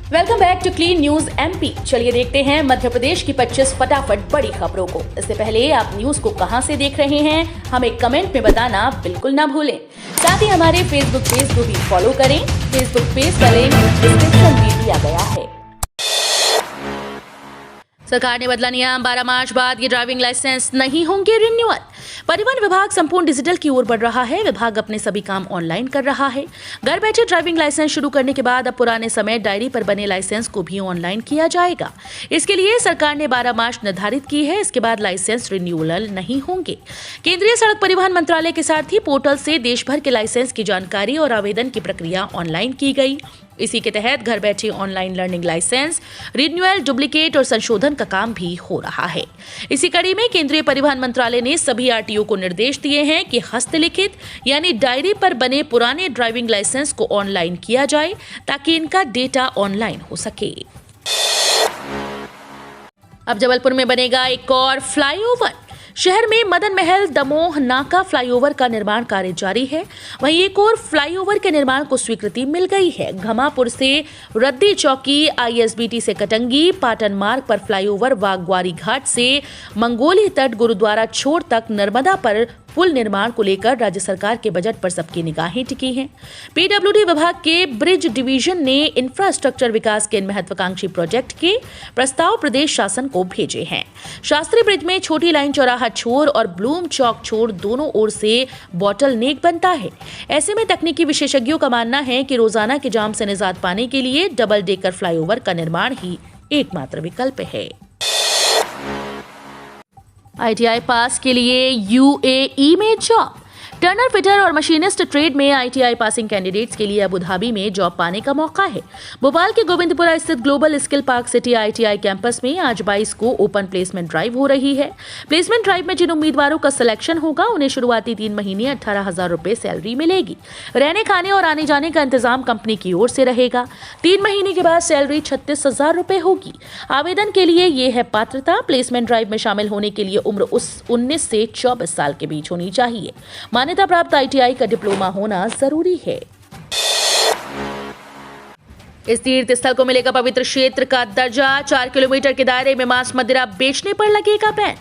Welcome back to clean news MP. चलिए देखते हैं मध्य प्रदेश की 25 फटाफट बड़ी खबरों को। इससे पहले आप न्यूज को कहां से देख रहे हैं हमें कमेंट में बताना बिल्कुल ना भूलें। साथ ही हमारे फेसबुक पेज को भी फॉलो करें। फेसबुक पेज का लिंक डिस्क्रिप्शन में दिया गया है। सरकार ने बदला नियम, 12 मार्च बाद ये ड्राइविंग लाइसेंस नहीं होंगे रिन्यूअल। परिवहन विभाग संपूर्ण डिजिटल की ओर बढ़ रहा है। विभाग अपने सभी काम ऑनलाइन कर रहा है। घर बैठे ड्राइविंग लाइसेंस शुरू करने के बाद अब पुराने समय डायरी पर बने लाइसेंस को भी ऑनलाइन किया जाएगा। इसके लिए सरकार ने 12 मार्च निर्धारित की है। इसके बाद लाइसेंस रिन्यूअल नहीं होंगे। केंद्रीय सड़क परिवहन मंत्रालय के साथ ही पोर्टल से देश भर के लाइसेंस की जानकारी और आवेदन की प्रक्रिया ऑनलाइन की गई। इसी के तहत घर बैठे online learning licence renewal, duplicate और संशोधन का काम भी हो रहा है। इसी कड़ी में केंद्रीय परिवहन मंत्रालय ने सभी आरटीओ को निर्देश दिए हैं कि हस्तलिखित यानी डायरी पर बने पुराने ड्राइविंग लाइसेंस को ऑनलाइन किया जाए ताकि इनका डेटा ऑनलाइन हो सके। अब जबलपुर में बनेगा एक और फ्लाईओवर। शहर में मदन महल दमोह नाका फ्लाईओवर का निर्माण कार्य जारी है। वहीं एक और फ्लाईओवर के निर्माण को स्वीकृति मिल गई है। घमापुर से रद्दी चौकी, आईएसबीटी से कटंगी, पाटन मार्ग पर फ्लाईओवर, वाघवारी घाट से मंगोली तट, गुरुद्वारा छोड़ तक नर्मदा पर पुल निर्माण को लेकर राज्य सरकार के बजट पर सबकी निगाहें टिकी हैं। पीडब्ल्यूडी विभाग के ब्रिज डिवीजन ने इंफ्रास्ट्रक्चर विकास के इन महत्वाकांक्षी प्रोजेक्ट के प्रस्ताव प्रदेश शासन को भेजे हैं। शास्त्री ब्रिज में छोटी लाइन चौराहा छोर और ब्लूम चौक छोर दोनों ओर से बॉटल नेक बनता है। ऐसे में तकनीकी विशेषज्ञों का मानना है कि रोजाना के जाम से निजात पाने के लिए डबल डेकर फ्लाईओवर का निर्माण ही एकमात्र विकल्प है। आईटीआई पास के लिए यूएई में जॉब। टर्नर, फिटर और मशीनिस्ट ट्रेड में आईटीआई पासिंग कैंडिडेट्स के लिए अबू धाबी में जॉब पाने का मौका है। भोपाल के गोविंदपुरा स्थित global skill park city ITI campus में आज 22 को ओपन प्लेसमेंट ड्राइव हो रही है। प्लेसमेंट ड्राइव में जिन उम्मीदवारों का सिलेक्शन होगा उन्हें शुरुआती 3 महीने 18,000 रुपए सैलरी मिलेगी। रहने, खाने और आने जाने का इंतजाम कंपनी की ओर से रहेगा। 3 महीने के बाद सैलरी 36,000 रुपए होगी। आवेदन के लिए ये है पात्रता। प्लेसमेंट ड्राइव में शामिल होने के लिए उम्र 19 से 24 साल के बीच होनी चाहिए। मान्यता प्राप्त आईटीआई का डिप्लोमा होना जरूरी है। इस तीर्थ स्थल को मिलेगा पवित्र क्षेत्र का दर्जा। 4 किलोमीटर के दायरे में मांस मदिरा बेचने पर लगेगा बैन।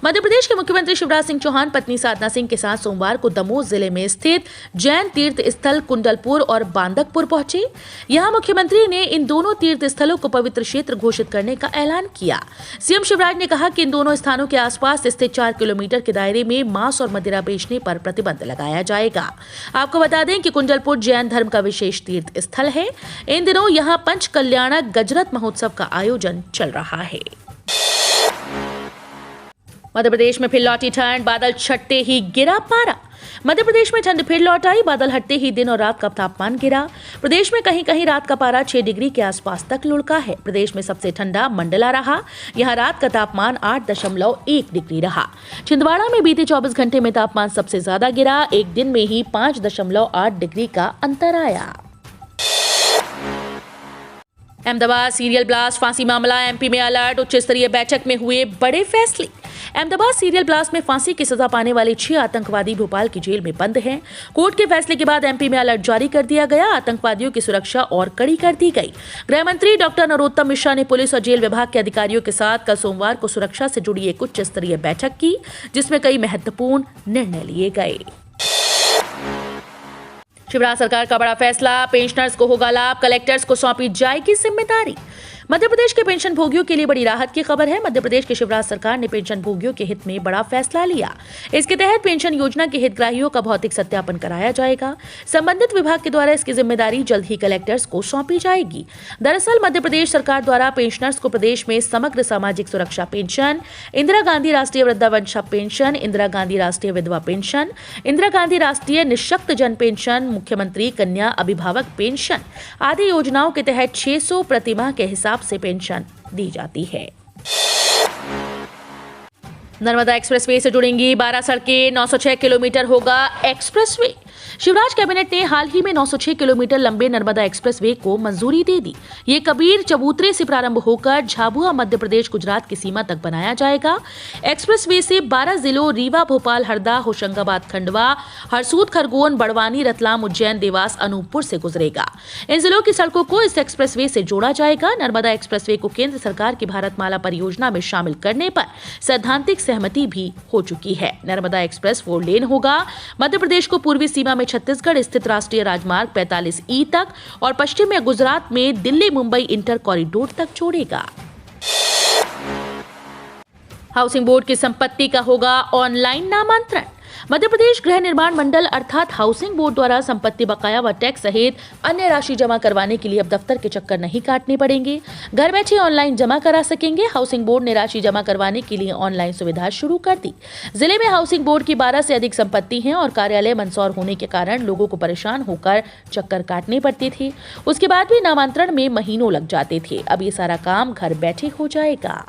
मध्य प्रदेश के मुख्यमंत्री शिवराज सिंह चौहान पत्नी साधना सिंह के साथ सोमवार को दमोह जिले में स्थित जैन तीर्थ स्थल कुंडलपुर और बांदकपुर पहुंचे। यहां मुख्यमंत्री ने इन दोनों तीर्थ स्थलों को पवित्र क्षेत्र घोषित करने का ऐलान किया। सीएम शिवराज ने कहा कि इन दोनों स्थानों के आसपास स्थित 4 किलोमीटर के दायरे में मांस और मदिरा बेचने पर प्रतिबंध लगाया जाएगा। आपको बता दें कि कुंडलपुर जैन धर्म का विशेष तीर्थ स्थल है। इन दिनों यहाँ पंच कल्याणक गजरत महोत्सव का आयोजन चल रहा है। मध्य प्रदेश में फिर लौटी ठंड, बादल छटते ही गिरा पारा। मध्य प्रदेश में ठंड फिर लौट आई। बादल हटते ही दिन और रात का तापमान गिरा। प्रदेश में कहीं कहीं रात का पारा 6 डिग्री के आसपास तक लुढ़का है। प्रदेश में सबसे ठंडा मंडला रहा। यहां रात का तापमान 8.1 डिग्री रहा। छिंदवाड़ा में बीते 24 घंटे में तापमान सबसे ज्यादा गिरा। एक दिन में ही 5.8 डिग्री का अंतर आया। अहमदाबाद सीरियल ब्लास्ट फांसी मामला, एमपी में अलर्ट। उच्च स्तरीय बैठक में हुए बड़े फैसले। अहमदाबाद सीरियल ब्लास्ट में फांसी की सजा पाने वाले 6 आतंकवादी भोपाल की जेल में बंद हैं। कोर्ट के फैसले के बाद एमपी में अलर्ट जारी कर दिया गया। आतंकवादियों की सुरक्षा और कड़ी कर दी गई। गृह मंत्री डॉक्टर नरोत्तम मिश्रा ने पुलिस और जेल विभाग के अधिकारियों के साथ कल सोमवार को सुरक्षा से जुड़ी एक उच्च स्तरीय बैठक की, जिसमें कई महत्वपूर्ण निर्णय लिए गए। शिवराज सरकार का बड़ा फैसला, पेंशनर्स को होगा लाभ, कलेक्टर्स को सौंपी जाएगी जिम्मेदारी। मध्य प्रदेश के पेंशन भोगियों के लिए बड़ी राहत की खबर है। मध्य प्रदेश की शिवराज सरकार ने पेंशन भोगियों के हित में बड़ा फैसला लिया। इसके तहत पेंशन योजना के हितग्राहियों का भौतिक सत्यापन कराया जाएगा। संबंधित विभाग के द्वारा इसकी जिम्मेदारी जल्द ही कलेक्टर्स को सौंपी जाएगी। दरअसल मध्य प्रदेश सरकार द्वारा पेंशनर्स को प्रदेश में समग्र सामाजिक सुरक्षा पेंशन, इंदिरा गांधी राष्ट्रीय वृद्धावस्था पेंशन, इंदिरा गांधी राष्ट्रीय विधवा पेंशन, इंदिरा गांधी राष्ट्रीय निःशक्त जन पेंशन, मुख्यमंत्री कन्या अभिभावक पेंशन आदि योजनाओं के तहत 600 प्रतिमाह के हिसाब से पेंशन दी जाती है। नर्मदा एक्सप्रेसवे से जुड़ेंगी 12 सड़कें, 906 किलोमीटर होगा एक्सप्रेसवे। शिवराज कैबिनेट ने हाल ही में 906 किलोमीटर लंबे नर्मदा एक्सप्रेसवे को मंजूरी दे दी। ये कबीर चबूतरे से प्रारंभ होकर झाबुआ मध्य प्रदेश गुजरात की सीमा तक बनाया जाएगा। एक्सप्रेसवे से 12 जिलों रीवा, भोपाल, हरदा, होशंगाबाद, खंडवा, हरसूद, खरगोन, बड़वानी, रतलाम, उज्जैन, देवास, अनूपपुर से गुजरेगा। इन जिलों की सड़कों को इस एक्सप्रेसवे से जोड़ा जाएगा। नर्मदा एक्सप्रेसवे को केंद्र सरकार की भारतमाला परियोजना में शामिल करने पर सैद्धांतिक सहमति भी हो चुकी है। नर्मदा एक्सप्रेस 4 लेन होगा। मध्य प्रदेश को पूर्वी सीमा में छत्तीसगढ़ स्थित राष्ट्रीय राजमार्ग 45E तक और पश्चिम में गुजरात में दिल्ली मुंबई इंटर कॉरिडोर तक जोड़ेगा। हाउसिंग बोर्ड की संपत्ति का होगा ऑनलाइन नामांतरण। मध्य प्रदेश गृह निर्माण मंडल अर्थात हाउसिंग बोर्ड द्वारा संपत्ति बकाया व टैक्स सहित अन्य राशि जमा करवाने के लिए अब दफ्तर के चक्कर नहीं काटने पड़ेंगे। घर बैठे ऑनलाइन जमा करा सकेंगे। हाउसिंग बोर्ड ने राशि जमा करवाने के लिए ऑनलाइन सुविधा शुरू कर दी। जिले में हाउसिंग बोर्ड की 12 से अधिक संपत्ति है और कार्यालय मंदसौर होने के कारण लोगों को परेशान होकर चक्कर काटने पड़ते थे। उसके बाद भी नामांतरण में महीनों लग जाते थे। अब ये सारा काम घर बैठे हो जाएगा।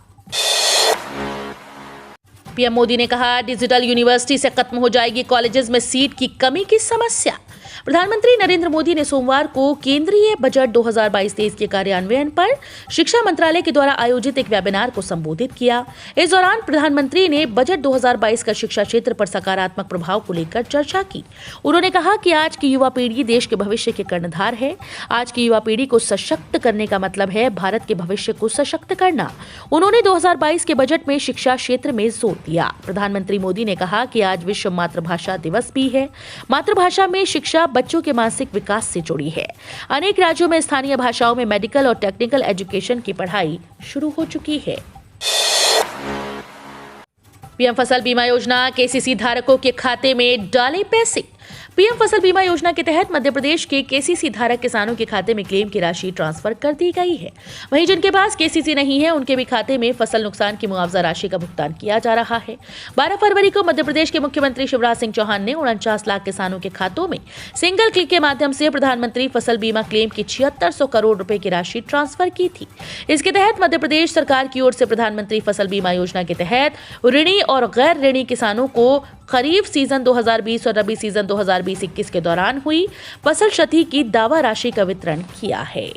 पीएम मोदी ने कहा, डिजिटल यूनिवर्सिटी से खत्म हो जाएगी कॉलेजेस में सीट की कमी की समस्या। प्रधानमंत्री नरेंद्र मोदी ने सोमवार को केंद्रीय बजट 2022-23 के कार्यान्वयन पर शिक्षा मंत्रालय के द्वारा आयोजित एक वेबिनार को संबोधित किया। इस दौरान प्रधानमंत्री ने बजट 2022 का शिक्षा क्षेत्र पर सकारात्मक प्रभाव को लेकर चर्चा की। उन्होंने कहा कि आज की युवा पीढ़ी देश के भविष्य के कर्णधार है। आज की युवा पीढ़ी को सशक्त करने का मतलब है भारत के भविष्य को सशक्त करना। उन्होंने 2022 के बजट में शिक्षा क्षेत्र में जोर दिया। प्रधानमंत्री मोदी ने कहा कि आज विश्व मातृभाषा दिवस भी है। मातृभाषा में शिक्षा बच्चों के मानसिक विकास से जुड़ी है। अनेक राज्यों में स्थानीय भाषाओं में मेडिकल और टेक्निकल एजुकेशन की पढ़ाई शुरू हो चुकी है। पीएम फसल बीमा योजना, केसीसी धारकों के खाते में डाले पैसे। पीएम फसल बीमा योजना के तहत मध्य प्रदेश के केसीसी धारक किसानों के खाते में क्लेम की राशि ट्रांसफर कर दी गई है। वहीं जिनके पास केसीसी नहीं है उनके भी खाते में फसल नुकसान की मुआवजा राशि का भुगतान किया जा रहा है। 12 फरवरी को मध्य प्रदेश के मुख्यमंत्री शिवराज सिंह चौहान ने 49 लाख किसानों के खातों में सिंगल क्लिक के माध्यम से प्रधानमंत्री फसल बीमा क्लेम की 7600 करोड़ रुपए की राशि ट्रांसफर की थी। इसके तहत मध्य प्रदेश सरकार की ओर से प्रधानमंत्री फसल बीमा योजना के तहत ऋणी और गैर ऋणी किसानों को खरीफ सीजन 2020 और रबी सीजन 2020-21 के दौरान हुई फसल क्षति की दावा राशि का वितरण किया है।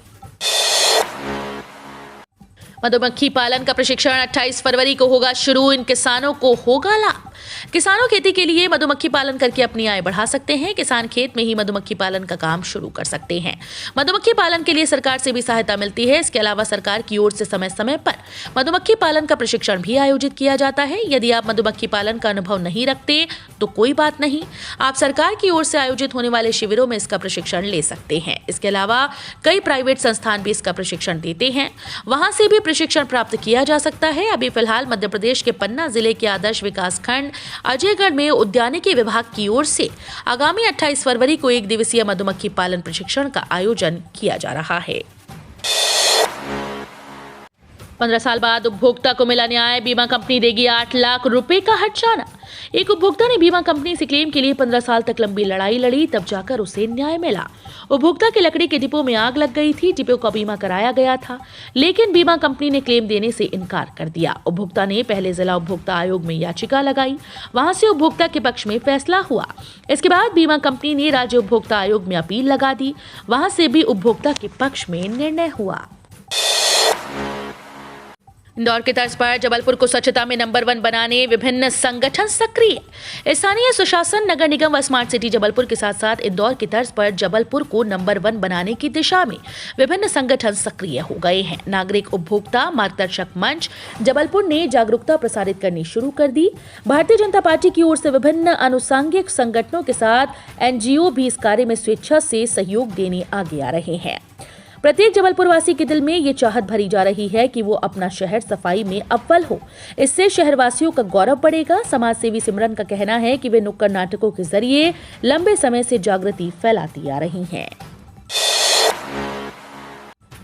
मधुमक्खी पालन का प्रशिक्षण 28 फरवरी को होगा शुरू। इन किसानों को होगा लाभ। किसानों खेती के लिए मधुमक्खी पालन करके अपनी आय बढ़ा सकते हैं। किसान खेत में ही मधुमक्खी पालन का काम शुरू कर सकते हैं। मधुमक्खी पालन के लिए सरकार से भी सहायता मिलती है। इसके अलावा सरकार की ओर से समय समय पर मधुमक्खी पालन का प्रशिक्षण भी आयोजित किया जाता है। यदि आप मधुमक्खी पालन का अनुभव नहीं रखते तो कोई बात नहीं, आप सरकार की ओर से आयोजित होने वाले शिविरों में इसका प्रशिक्षण ले सकते हैं। इसके अलावा कई प्राइवेट संस्थान भी इसका प्रशिक्षण देते हैं, वहां से भी प्रशिक्षण प्राप्त किया जा सकता है। अभी फिलहाल मध्य प्रदेश के पन्ना जिले के आदर्श विकास खंड अजयगढ़ में उद्यानिकी विभाग की ओर से आगामी 28 फरवरी को 1 दिवसीय मधुमक्खी पालन प्रशिक्षण का आयोजन किया जा रहा है। 15 साल बाद उपभोक्ता को मिला न्याय। बीमा कंपनी देगी 8 लाख रुपए का हर्जाना। एक उपभोक्ता ने बीमा कंपनी से क्लेम के लिए 15 साल तक लंबी लड़ाई लड़ी, तब जाकर उसे न्याय मिला। उपभोक्ता के लकड़ी के डिपो में आग लग गई थी। डिपो का बीमा कराया गया था, लेकिन बीमा कंपनी ने क्लेम देने से इनकार कर दिया। उपभोक्ता ने पहले जिला उपभोक्ता आयोग में याचिका लगाई, वहां से उपभोक्ता के पक्ष में फैसला हुआ। इसके बाद बीमा कंपनी ने राज्य उपभोक्ता आयोग में अपील लगा दी, वहां से भी उपभोक्ता के पक्ष में निर्णय हुआ। इंदौर की तर्ज पर जबलपुर को स्वच्छता में नंबर 1 बनाने विभिन्न संगठन सक्रिय। स्थानीय सुशासन, नगर निगम व स्मार्ट सिटी जबलपुर के साथ साथ इंदौर की तर्ज पर जबलपुर को नंबर 1 बनाने की दिशा में विभिन्न संगठन सक्रिय हो गए हैं। नागरिक उपभोक्ता मार्गदर्शक मंच जबलपुर ने जागरूकता प्रसारित करनी शुरू कर दी। भारतीय जनता पार्टी की ओर से विभिन्न अनुषंगिक संगठनों के साथ एनजीओ भी इस कार्य में स्वेच्छा से सहयोग देने आगे आ रहे हैं। प्रत्येक जबलपुर वासी के दिल में ये चाहत भरी जा रही है कि वो अपना शहर सफाई में अव्वल हो। इससे शहरवासियों का गौरव बढ़ेगा। समाज सेवी सिमरन का कहना है कि वे नुक्कड़ नाटकों के जरिए लंबे समय से जागृति फैलाती आ रही हैं।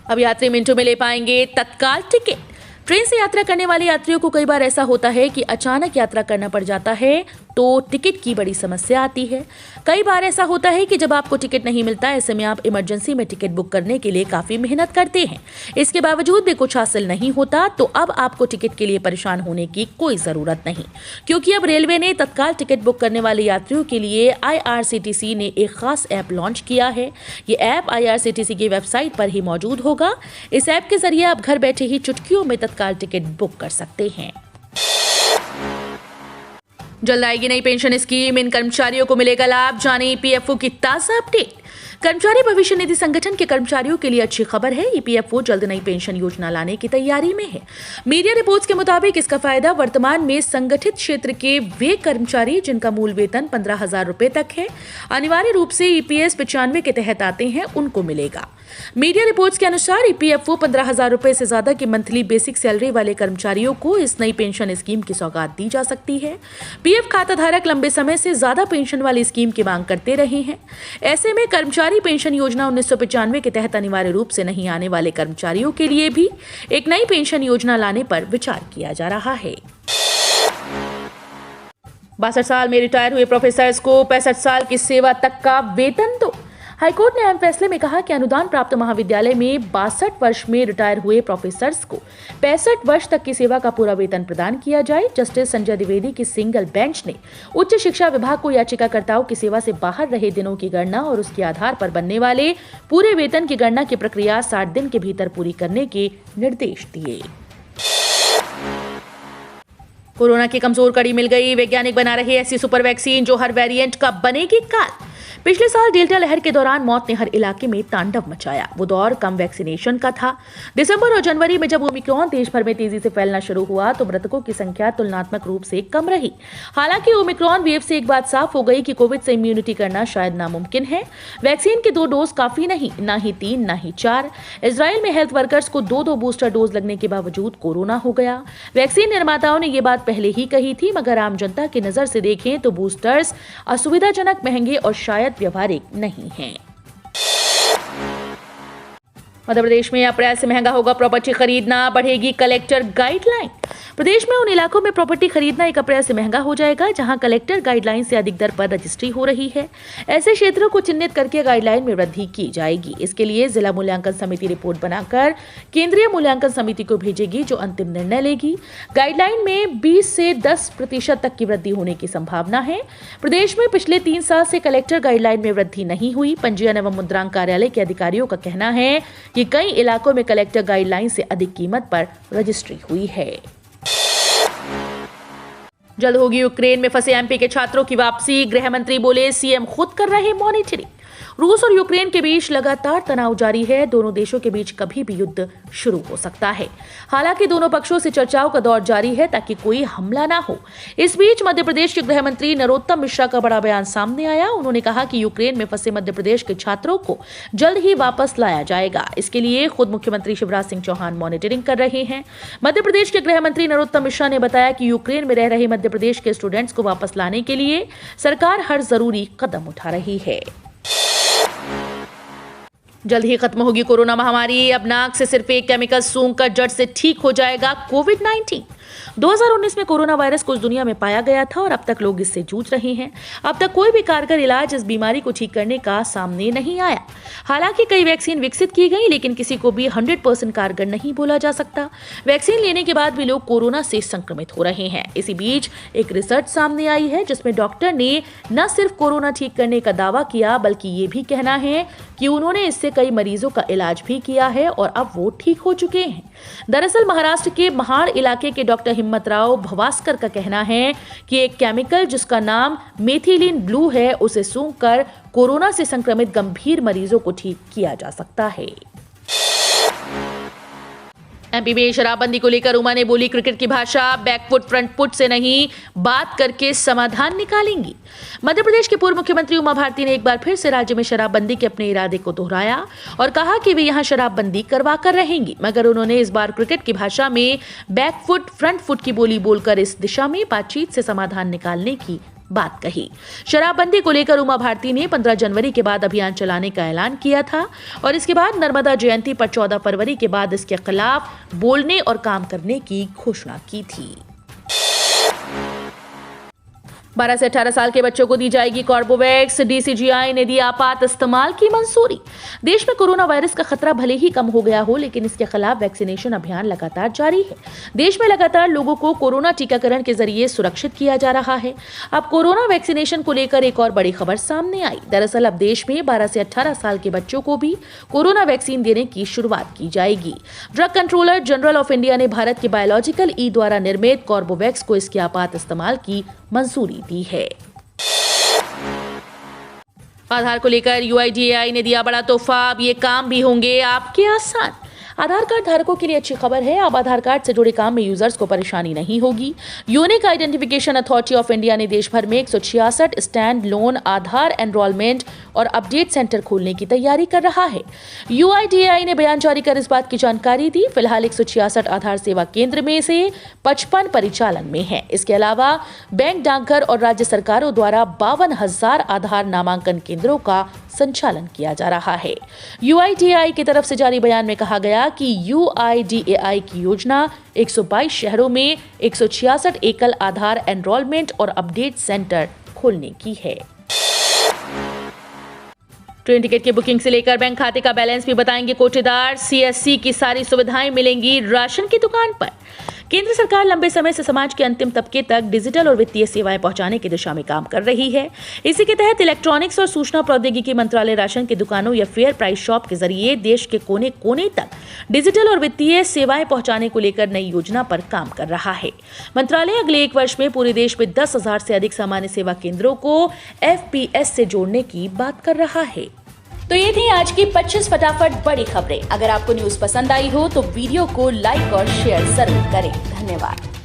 अब यात्री मिनटों में ले पाएंगे तत्काल टिकट। ट्रेन से यात्रा करने वाले यात्रियों को कई बार ऐसा होता है कि अचानक यात्रा करना पड़ जाता है, तो टिकट की बड़ी समस्या आती है। कई बार ऐसा होता है कि जब आपको टिकट नहीं मिलता, ऐसे में आप इमरजेंसी में टिकट बुक करने के लिए काफी मेहनत करते हैं। इसके बावजूद भी कुछ हासिल नहीं होता, तो अब आपको टिकट के लिए परेशान होने की कोई जरूरत नहीं, क्योंकि अब रेलवे ने तत्काल टिकट बुक करने वाले यात्रियों के लिए IRCTC ने एक खास ऐप लॉन्च किया है। ये ऐप IRCTC की वेबसाइट पर ही मौजूद होगा। इस ऐप के जरिए आप घर बैठे ही चुटकियों में तत्काल टिकट बुक कर सकते हैं। जल्द आएगी नई पेंशन स्कीम, इन कर्मचारियों को मिलेगा लाभ। जाने EPFO की ताजा अपडेट। कर्मचारी भविष्य निधि संगठन के कर्मचारियों के लिए अच्छी खबर है। EPFO जल्द नई पेंशन योजना लाने की तैयारी में है। मीडिया रिपोर्ट्स के मुताबिक इसका फायदा वर्तमान में संगठित क्षेत्र के वे कर्मचारी जिनका मूल वेतन 15,000 रुपए तक है, अनिवार्य रूप से EPS 95 के तहत आते हैं, उनको मिलेगा। मीडिया रिपोर्ट्स के अनुसार EPFO 15,000 रुपए से ज्यादा की मंथली बेसिक सैलरी वाले कर्मचारियों को इस नई पेंशन स्कीम की सौगात दी जा सकती है। PF खाता धारक लंबे समय से ज्यादा पेंशन वाली स्कीम की मांग करते रहे हैं। ऐसे में कर्मचारी पेंशन योजना 1995 के तहत अनिवार्य रूप से नहीं आने वाले कर्मचारियों के लिए भी एक नई पेंशन योजना लाने पर विचार किया जा रहा है। 62 साल में रिटायर हुए प्रोफेसर्स को 65 साल की सेवा तक का वेतन दो। हाईकोर्ट ने अहम फैसले में कहा कि अनुदान प्राप्त महाविद्यालय में 62 वर्ष में रिटायर हुए प्रोफेसर्स को 65 वर्ष तक की सेवा का पूरा वेतन प्रदान किया जाए। जस्टिस संजय द्विवेदी की सिंगल बेंच ने उच्च शिक्षा विभाग को याचिकाकर्ताओं की सेवा से बाहर रहे दिनों की गणना और उसके आधार पर बनने वाले पूरे वेतन की गणना की प्रक्रिया 60 दिन के भीतर पूरी करने के निर्देश दिए। कोरोना की कमजोर कड़ी मिल गई। वैज्ञानिक बना रहे ऐसी सुपर वैक्सीन जो हर वेरिएंट का बनेगी काल। पिछले साल डेल्टा लहर के दौरान मौत ने हर इलाके में तांडव मचाया। वो दौर कम वैक्सीनेशन का था। दिसंबर और जनवरी में जब ओमिक्रॉन देश भर में तेजी से फैलना शुरू हुआ तो मृतकों की संख्या तुलनात्मक रूप से कम रही। हालांकि ओमिक्रॉन वेव से एक बात साफ हो गई कि कोविड से इम्यूनिटी करना शायद नामुमकिन है। वैक्सीन के 2 डोज काफी नहीं, ना ही 3, ना ही 4। इजराइल में हेल्थ वर्कर्स को 2 बूस्टर डोज लगने के बावजूद कोरोना हो गया। वैक्सीन निर्माताओं ने ये बात पहले ही कही थी, मगर आम जनता की नजर से देखें तो बूस्टर्स असुविधाजनक, महंगे और शायद व्यवहारिक नहीं हैं। मध्य प्रदेश में अप्रैल से महंगा होगा प्रॉपर्टी खरीदना, बढ़ेगी कलेक्टर गाइडलाइन। प्रदेश में उन इलाकों में प्रॉपर्टी खरीदना 1 अप्रैल से महंगा हो जाएगा जहां कलेक्टर गाइडलाइन से अधिक दर पर रजिस्ट्री हो रही है। ऐसे क्षेत्रों को चिन्हित करके गाइडलाइन में वृद्धि की जाएगी। इसके लिए जिला मूल्यांकन समिति रिपोर्ट बनाकर केंद्रीय मूल्यांकन समिति को भेजेगी, जो अंतिम निर्णय लेगी। गाइडलाइन में 20 से 10% तक की वृद्धि होने की संभावना है। प्रदेश में पिछले 3 साल से कलेक्टर गाइडलाइन में वृद्धि नहीं हुई। पंजीयन एवं मुद्रांक कार्यालय के अधिकारियों का कहना है कि कई इलाकों में कलेक्टर गाइडलाइन से अधिक कीमत पर रजिस्ट्री हुई है। जल्द होगी यूक्रेन में फंसे MP के छात्रों की वापसी। गृह मंत्री बोले CM खुद कर रहे मॉनिटरिंग। रूस और यूक्रेन के बीच लगातार तनाव जारी है। दोनों देशों के बीच कभी भी युद्ध शुरू हो सकता है। हालांकि दोनों पक्षों से चर्चाओं का दौर जारी है ताकि कोई हमला ना हो। इस बीच मध्य प्रदेश के गृह मंत्री नरोत्तम मिश्रा का बड़ा बयान सामने आया। उन्होंने कहा कि यूक्रेन में फंसे मध्य प्रदेश के छात्रों को जल्द ही वापस लाया जाएगा। इसके लिए खुद मुख्यमंत्री शिवराज सिंह चौहान मॉनिटरिंग कर रहे हैं। मध्य प्रदेश के गृह मंत्री नरोत्तम मिश्रा ने बताया कि यूक्रेन में रह रहे मध्य प्रदेश के स्टूडेंट्स को वापस लाने के लिए सरकार हर जरूरी कदम उठा रही है। जल्द ही खत्म होगी कोरोना महामारी। अब नाक से सिर्फ एक केमिकल सूंघकर जड़ से ठीक हो जाएगा कोविड-19। 2019 में कोरोना वायरस कुछ दुनिया में पाया गया था और अब तक लोग इससे जूझ रहे हैं। अब तक कोई भी कारगर इलाज इस बीमारी को ठीक करने का सामने नहीं आया। हालांकि कई वैक्सीन विकसित की गई, लेकिन किसी को भी 100% कारगर नहीं बोला जा सकता। वैक्सीन लेने के बाद भी लोग कोरोना से संक्रमित हो रहे हैं। इसी बीच एक रिसर्च सामने आई है जिसमें डॉक्टर ने न सिर्फ कोरोना ठीक करने का दावा किया, बल्कि ये भी कहना है कि उन्होंने इससे कई मरीजों का इलाज भी किया है और अब वो ठीक हो चुके हैं। दरअसल महाराष्ट्र के महाड़ इलाके के डॉक्टर हिम्मतराव भवास्कर का कहना है कि एक केमिकल जिसका नाम मेथिलीन ब्लू है, उसे सूंघकर कोरोना से संक्रमित गंभीर मरीजों को ठीक किया जा सकता है। MP में शराबबंदी को लेकर उमा ने बोली क्रिकेट की भाषा, बैकफुट फ्रंट फुट से नहीं, बात करके समाधान निकालेंगी। मध्य प्रदेश के पूर्व मुख्यमंत्री उमा भारती ने एक बार फिर से राज्य में शराबबंदी के अपने इरादे को दोहराया और कहा कि वे यहां शराबबंदी करवा कर रहेंगी, मगर उन्होंने इस बार क्रिकेट की भाषा में बैकफुट फ्रंट फुट की बोली बोलकर इस दिशा में बातचीत से समाधान निकालने की बात कही। शराबबंदी को लेकर उमा भारती ने 15 जनवरी के बाद अभियान चलाने का ऐलान किया था और इसके बाद नर्मदा जयंती पर 14 फरवरी के बाद इसके खिलाफ बोलने और काम करने की घोषणा की थी। 12 से 18 साल के बच्चों को दी जाएगी कॉर्बोवैक्स। डीसीजीआई ने दी आपात इस्तेमाल की मंजूरी। देश में कोरोना वायरस का खतरा भले ही कम हो गया हो, लेकिन इसके खिलाफ वैक्सीनेशन अभियान लगातार जारी है। देश में लगातार लोगों को कोरोना टीकाकरण के जरिए सुरक्षित किया जा रहा है। अब कोरोना वैक्सीनेशन को लेकर एक और बड़ी खबर सामने आई। दरअसल अब देश में 12 से 18 साल के बच्चों को भी कोरोना वैक्सीन देने की शुरुआत की जाएगी। Drug controller general of India ने भारत के बायोलॉजिकल ई द्वारा निर्मित कॉर्बोवैक्स को इसके आपात इस्तेमाल की मंजूरी दी है। आधार को लेकर यूआईडीएआई ने दिया बड़ा तोहफा। अब ये काम भी होंगे आपके आसान। आधार कार्ड धारकों के लिए अच्छी खबर है। अब आधार कार्ड से जुड़े काम में यूजर्स को परेशानी नहीं होगी। Unique identification authority of India ने देश भर में 166 स्टैंड लोन आधार एनरोलमेंट और अपडेट सेंटर खोलने की तैयारी कर रहा है। यूआईडीएआई ने बयान जारी कर इस बात की जानकारी दी। फिलहाल 166 आधार सेवा केंद्र में से 55 परिचालन में है। इसके अलावा बैंक, डाकघर और राज्य सरकारों द्वारा 52,000 आधार नामांकन केंद्रों का संचालन किया जा रहा है। यूआईडीएआई की तरफ से जारी बयान में कहा गया कि यूआईडीएआई की योजना 122 शहरों में 166 एकल आधार एनरोलमेंट और अपडेट सेंटर खोलने की है। ट्रेन टिकट की बुकिंग से लेकर बैंक खाते का बैलेंस भी बताएंगे कोटेदार। सीएससी की सारी सुविधाएं मिलेंगी राशन की दुकान पर। केंद्र सरकार लंबे समय से समाज के अंतिम तबके तक डिजिटल और वित्तीय सेवाएं पहुंचाने की दिशा में काम कर रही है। इसी के तहत इलेक्ट्रॉनिक्स और सूचना प्रौद्योगिकी मंत्रालय राशन की दुकानों या फेयर प्राइस शॉप के जरिए देश के कोने कोने तक डिजिटल और वित्तीय सेवाएं पहुंचाने को लेकर नई योजना पर काम कर रहा है। मंत्रालय अगले 1 वर्ष में पूरे देश में 10,000 से अधिक सामान्य सेवा केंद्रों को एफपीएस से जोड़ने की बात कर रहा है। तो ये थी आज की 25 फटाफट बड़ी खबरें। अगर आपको न्यूज पसंद आई हो तो वीडियो को लाइक और शेयर जरूर करें। धन्यवाद।